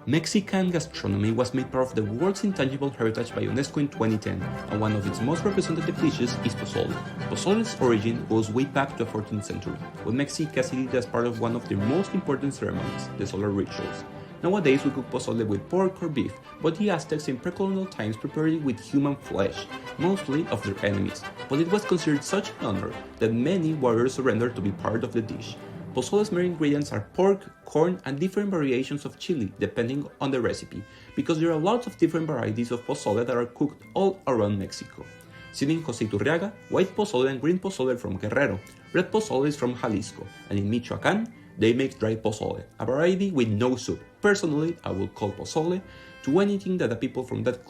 Mexican gastronomy was made part of the world's intangible heritage by UNESCO in 2010, and one of its most representative dishes is pozole. Pozole's origin goes way back to the 14th century, when Mexicans eat it as part of one of their most important ceremonies, the solar rituals. Nowadays we cook pozole with pork or beef, but the Aztecs in pre-colonial times prepared it with human flesh, mostly of their enemies, but it was considered such an honor that many warriors surrendered to be part of the dish. Pozole's main ingredients are pork, corn, and different variations of chili, depending on the recipe, because there are lots of different varieties of pozole that are cooked all around Mexico. Seen in Jose Iturriaga, white pozole and green pozole from Guerrero, red pozole is from Jalisco, and in Michoacán, they make dry pozole, a variety with no soup. Personally, I will call pozole to anything that the people from that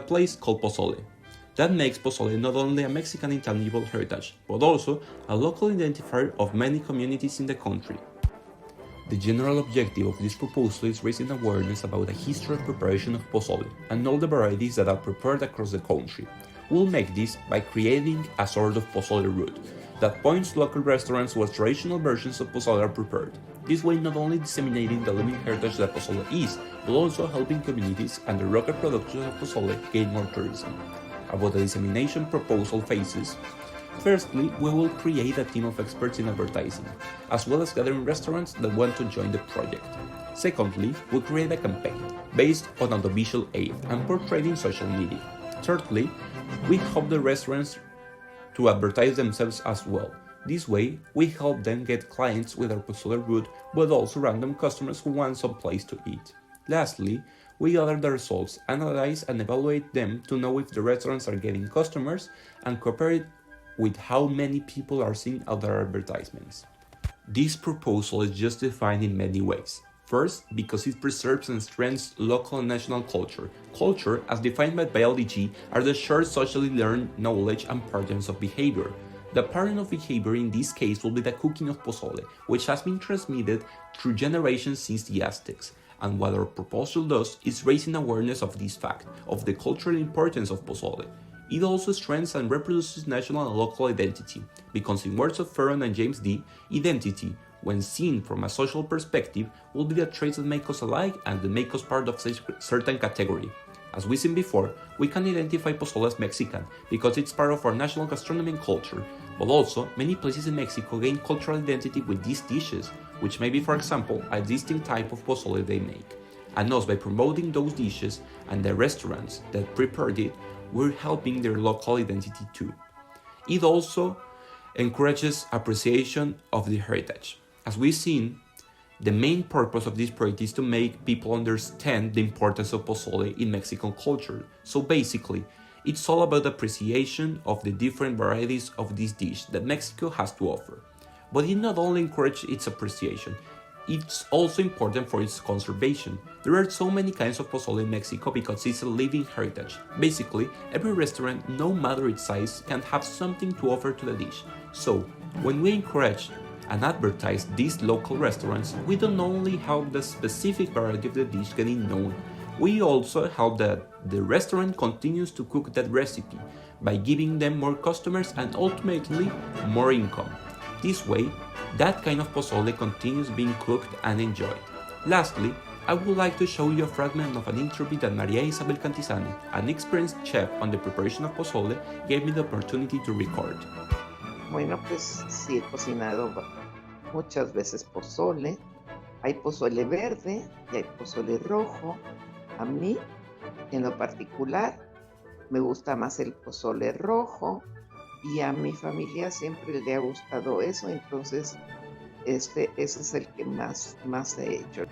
place call pozole. That makes pozole not only a Mexican intangible heritage, but also a local identifier of many communities in the country. The general objective of this proposal is raising awareness about the history of preparation of pozole and all the varieties that are prepared across the country. We'll make this by creating a sort of pozole route that points local restaurants where traditional versions of pozole are prepared. This way not only disseminating the living heritage that pozole is, but also helping communities and the local production of pozole gain more tourism. About the dissemination proposal phases. Firstly, we will create a team of experts in advertising, as well as gathering restaurants that want to join the project. Secondly, we'll create a campaign based on audiovisual aid and portrayed in social media. Thirdly, we help the restaurants to advertise themselves as well. This way, we help them get clients with our pozole route, but also random customers who want some place to eat. Lastly, we gather the results, analyze and evaluate them to know if the restaurants are getting customers and compare it with how many people are seeing other advertisements. This proposal is justified in many ways. First, because it preserves and strengthens local and national culture. Culture, as defined by biology, are the shared socially learned knowledge and patterns of behavior. The pattern of behavior in this case will be the cooking of pozole, which has been transmitted through generations since the Aztecs. And what our proposal does is raising awareness of this fact, of the cultural importance of pozole. It also strengthens and reproduces national and local identity, because in words of Ferron and James D., identity, when seen from a social perspective, will be the traits that make us alike and that make us part of a certain category. As we seen before, we can identify pozole as Mexican because it's part of our national gastronomy and culture, but also many places in Mexico gain cultural identity with these dishes, which may be, for example, a distinct type of pozole they make. And us, by promoting those dishes and the restaurants that prepared it, we're helping their local identity too. It also encourages appreciation of the heritage. As we've seen, the main purpose of this project is to make people understand the importance of pozole in Mexican culture. So basically, it's all about appreciation of the different varieties of this dish that Mexico has to offer. But it not only encourages its appreciation, it's also important for its conservation. There are so many kinds of pozole in Mexico because it's a living heritage. Basically, every restaurant, no matter its size, can have something to offer to the dish. So, when we encourage and advertise these local restaurants, we don't only help the specific variety of the dish getting known, we also help that the restaurant continues to cook that recipe by giving them more customers and ultimately more income. This way, that kind of pozole continues being cooked and enjoyed. Lastly, I would like to show you a fragment of an interview that Maria Isabel Cantizani, an experienced chef on the preparation of pozole, gave me the opportunity to record. Bueno, pues sí he cocinado muchas veces pozole. Hay pozole verde y hay pozole rojo. A mí, en lo particular, me gusta más el pozole rojo y a mi familia siempre le ha gustado eso, entonces ese es el que más he hecho.